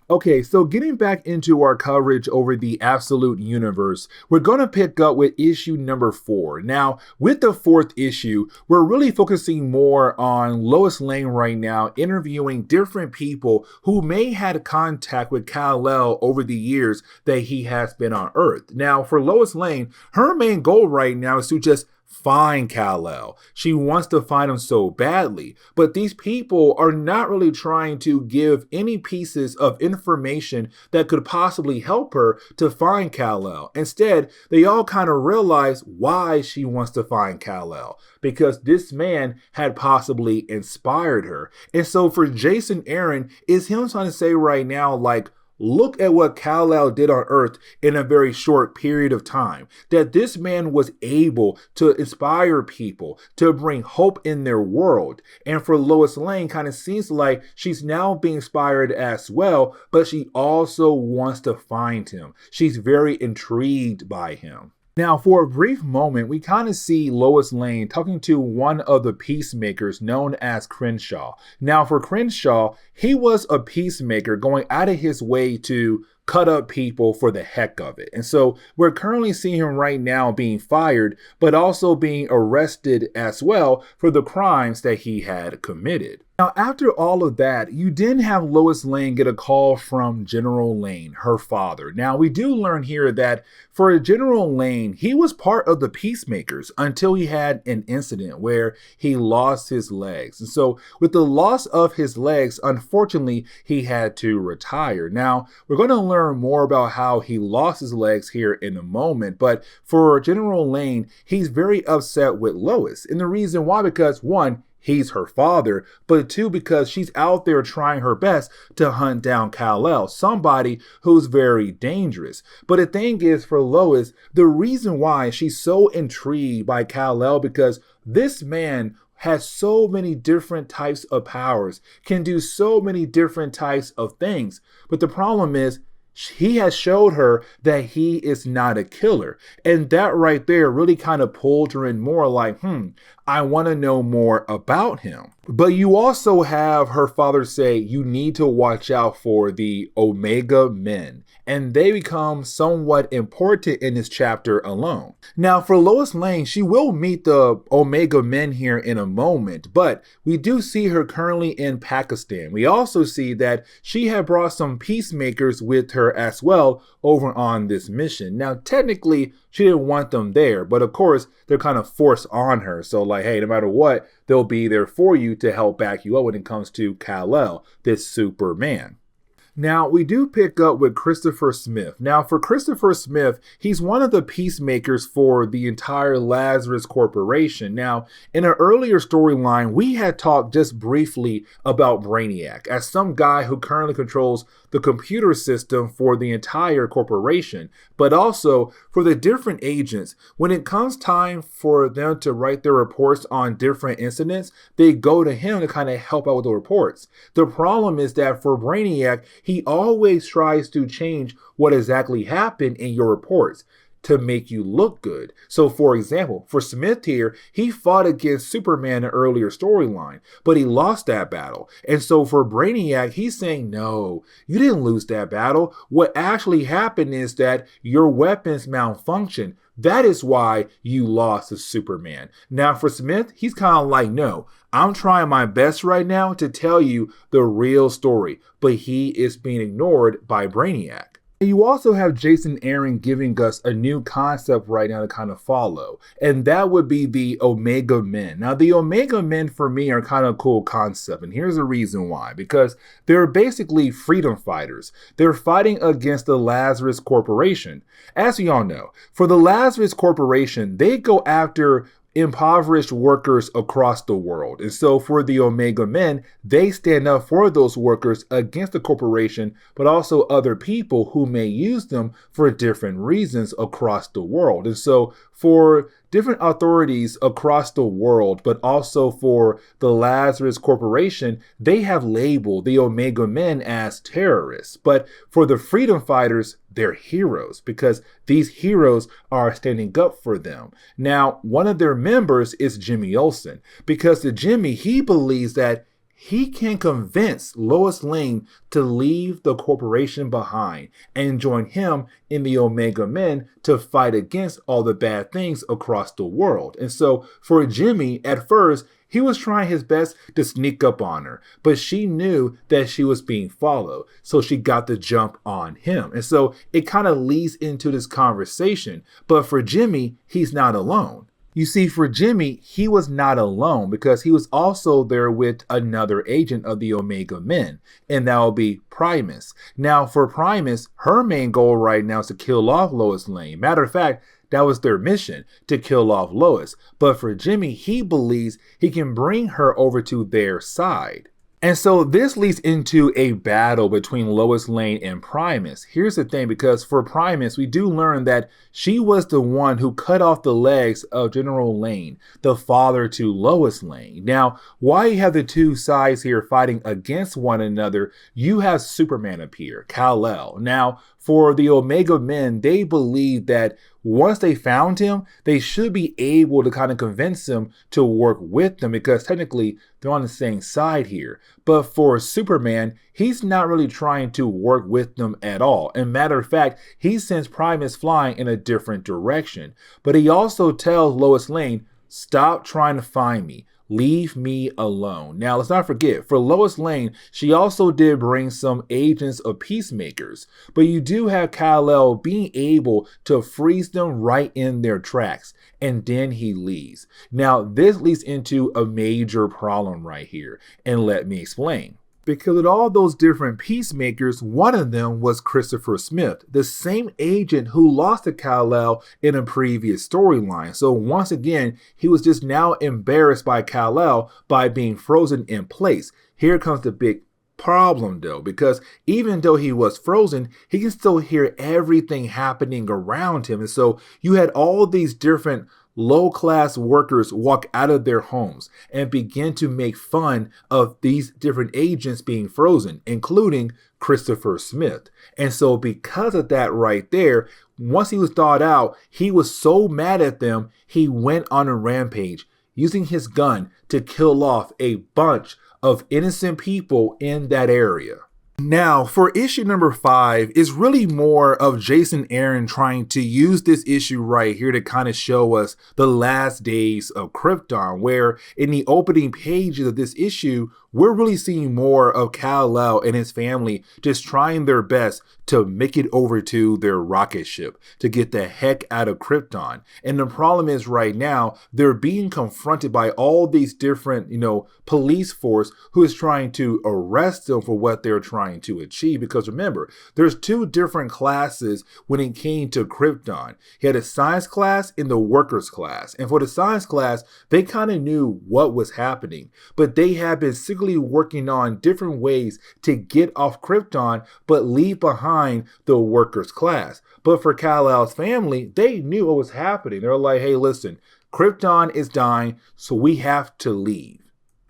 Okay, so getting back into our coverage over the absolute universe, we're going to pick up with issue number 4. Now, with the 4th issue, we're really focusing more on Lois Lane right now, interviewing different people who may had contact with Kal-El over the years that he has been on Earth. Now, for Lois Lane, her main goal right now is to just find Kal-El. She wants to find him so badly, but these people are not really trying to give any pieces of information that could possibly help her to find Kal-El. Instead, they all kind of realize why she wants to find Kal-El, because this man had possibly inspired her. And so for Jason Aaron, is him trying to say right now, like, look at what Kal-El did on Earth in a very short period of time. That this man was able to inspire people, to bring hope in their world. And for Lois Lane, kind of seems like she's now being inspired as well, but she also wants to find him. She's very intrigued by him. Now, for a brief moment, we kind of see Lois Lane talking to one of the peacemakers known as Crenshaw. Now, for Crenshaw, he was a peacemaker going out of his way to cut up people for the heck of it. And so we're currently seeing him right now being fired, but also being arrested as well for the crimes that he had committed. Now, after all of that, you did have Lois Lane get a call from General Lane, her father. Now, we do learn here that for General Lane, he was part of the Peacemakers until he had an incident where he lost his legs. And so with the loss of his legs, unfortunately, he had to retire. Now, we're going to learn more about how he lost his legs here in a moment. But for General Lane, he's very upset with Lois. And the reason why, because one, he's her father, but 2, because she's out there trying her best to hunt down Kal-El, somebody who's very dangerous. But the thing is, for Lois, the reason why she's so intrigued by Kal-El, because this man has so many different types of powers, can do so many different types of things. But the problem is, he has showed her that he is not a killer. And that right there really kind of pulled her in more like, I want to know more about him. But you also have her father say you need to watch out for the Omega Men. And they become somewhat important in this chapter alone. Now, for Lois Lane, she will meet the Omega Men here in a moment, but we do see her currently in Pakistan. We also see that she had brought some peacemakers with her as well over on this mission. Now, technically, she didn't want them there, but of course, they're kind of forced on her. So like, hey, no matter what, they'll be there for you to help back you up when it comes to Kal-El, this Superman. Now, we do pick up with Christopher Smith. Now, for Christopher Smith, he's one of the peacemakers for the entire Lazarus Corporation. Now, in an earlier storyline, we had talked just briefly about Brainiac as some guy who currently controls the computer system for the entire corporation, but also for the different agents. When it comes time for them to write their reports on different incidents, they go to him to kind of help out with the reports. The problem is that for Brainiac, he always tries to change what exactly happened in your reports to make you look good. So for example, for Smith here, he fought against Superman in an earlier storyline, but he lost that battle. And so for Brainiac, he's saying, no, you didn't lose that battle. What actually happened is that your weapons malfunctioned. That is why you lost to Superman. Now for Smith, he's kind of like, no, I'm trying my best right now to tell you the real story, but he is being ignored by Brainiac. You also have Jason Aaron giving us a new concept right now to kind of follow, and that would be the Omega Men. Now, the Omega Men for me are kind of a cool concept, and here's the reason why. Because they're basically freedom fighters. They're fighting against the Lazarus Corporation. As we all know, for the Lazarus Corporation, they go after impoverished workers across the world. And so for the Omega Men, they stand up for those workers against the corporation, but also other people who may use them for different reasons across the world. And so for different authorities across the world, but also for the Lazarus Corporation, they have labeled the Omega Men as terrorists. But for the freedom fighters, they're heroes because these heroes are standing up for them. Now, one of their members is Jimmy Olsen because the Jimmy, he believes that he can convince Lois Lane to leave the corporation behind and join him in the Omega Men to fight against all the bad things across the world. And so for Jimmy, at first, he was trying his best to sneak up on her, but she knew that she was being followed, so she got the jump on him. And so it kind of leads into this conversation. But for Jimmy, he's not alone. You see, for Jimmy, he was not alone because he was also there with another agent of the Omega Men, and that will be Primus. Now, for Primus, her main goal right now is to kill off Lois Lane. Matter of fact, that was their mission, to kill off Lois. But for Jimmy, he believes he can bring her over to their side. And so this leads into a battle between Lois Lane and Primus. Here's the thing, because for Primus, we do learn that she was the one who cut off the legs of General Lane, the father to Lois Lane. Now, why you have the two sides here fighting against one another, you have Superman appear, Kal-El. Now, for the Omega Men, they believe that once they found him, they should be able to kind of convince him to work with them because technically they're on the same side here. But for Superman, he's not really trying to work with them at all. And matter of fact, he sends Primus flying in a different direction. But he also tells Lois Lane, stop trying to find me. Leave me alone. Now, let's not forget, for Lois Lane, she also did bring some agents of peacemakers, but you do have Kal-El being able to freeze them right in their tracks, and then he leaves. Now, this leads into a major problem right here, and let me explain. Because with all those different peacemakers, one of them was Christopher Smith, the same agent who lost to Kal-El in a previous storyline. So once again, he was just now embarrassed by Kal-El by being frozen in place. Here comes the big problem though, because even though he was frozen, he can still hear everything happening around him. And so you had all these different low-class workers walk out of their homes and begin to make fun of these different agents being frozen, including Christopher Smith. And so because of that right there, once he was thawed out, he was so mad at them, he went on a rampage, using his gun to kill off a bunch of innocent people in that area. Now, for issue number 5, is really more of Jason Aaron trying to use this issue right here to kind of show us the last days of Krypton, where in the opening pages of this issue, we're really seeing more of Kal-El and his family just trying their best to make it over to their rocket ship to get the heck out of Krypton. And the problem is right now, they're being confronted by all these different, police force who is trying to arrest them for what they're trying to achieve. Because remember, there's 2 different classes when it came to Krypton. He had a science class and the workers class. And for the science class, they kind of knew what was happening, but they had been secretly working on different ways to get off Krypton, but leave behind the workers class. But for Kal-El's family, they knew what was happening. They're like, hey, listen, Krypton is dying, so we have to leave.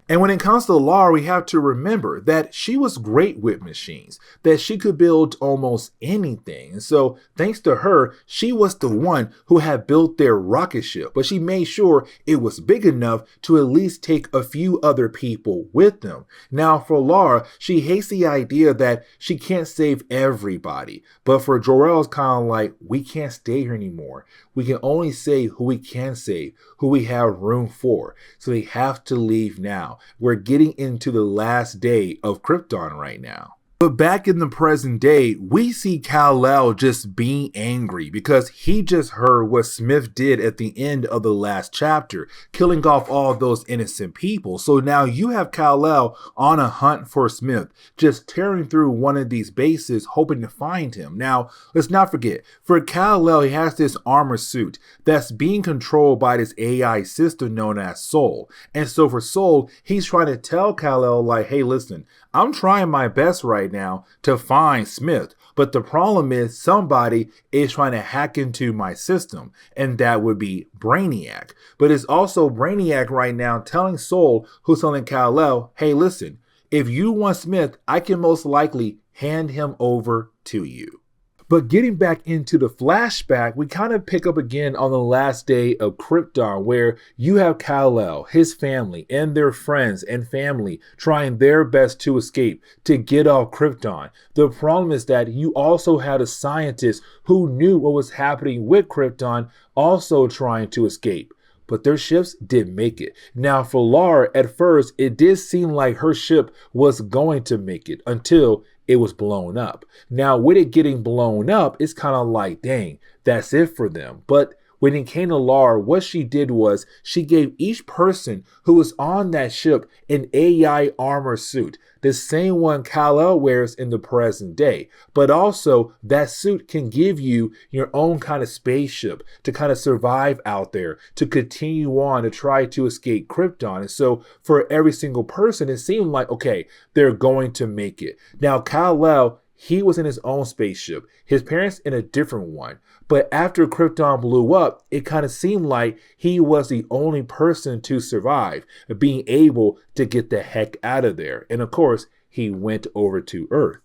And when it comes to Lara, we have to remember that she was great with machines, that she could build almost anything. And so thanks to her, she was the one who had built their rocket ship, but she made sure it was big enough to at least take a few other people with them. Now for Lara, she hates the idea that she can't save everybody. But for Jor-El, it's kind of like, we can't stay here anymore. We can only save who we can save, who we have room for. So they have to leave now. We're getting into the last day of Krypton right now. But back in the present day, we see Kal-El just being angry because he just heard what Smith did at the end of the last chapter, killing off all those innocent people. So now you have Kal-El on a hunt for Smith, just tearing through one of these bases, hoping to find him. Now, let's not forget, for Kal-El, he has this armor suit that's being controlled by this AI system known as Soul. And so for Soul, he's trying to tell Kal-El like, hey, listen, I'm trying my best right now to find Smith, but the problem is somebody is trying to hack into my system, and that would be Brainiac. But it's also Brainiac right now telling Soul, who's telling Kal-El, hey, listen, if you want Smith, I can most likely hand him over to you. But getting back into the flashback, we kind of pick up again on the last day of Krypton, where you have Kal-El, his family, and their friends and family trying their best to escape, to get off Krypton. The problem is that you also had a scientist who knew what was happening with Krypton also trying to escape. But their ships didn't make it. Now, for Lara, at first, it did seem like her ship was going to make it until it was blown up. Now, with it getting blown up, it's kind of like, dang, that's it for them. But when it came to Lara, what she did was she gave each person who was on that ship an AI armor suit, the same one Kal-El wears in the present day. But also, that suit can give you your own kind of spaceship to kind of survive out there, to continue on to try to escape Krypton. And so, for every single person, it seemed like, okay, they're going to make it. Now, Kal-El, he was in his own spaceship, his parents in a different one. But after Krypton blew up, it kind of seemed like he was the only person to survive, being able to get the heck out of there. And of course, he went over to Earth.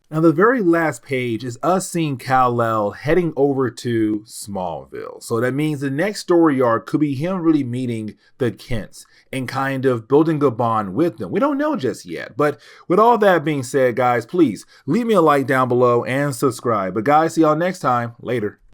Now, the very last page is us seeing Kal-El heading over to Smallville. So that means the next story arc could be him really meeting the Kents and kind of building a bond with them. We don't know just yet. But with all that being said, guys, please leave me a like down below and subscribe. But guys, see y'all next time. Later.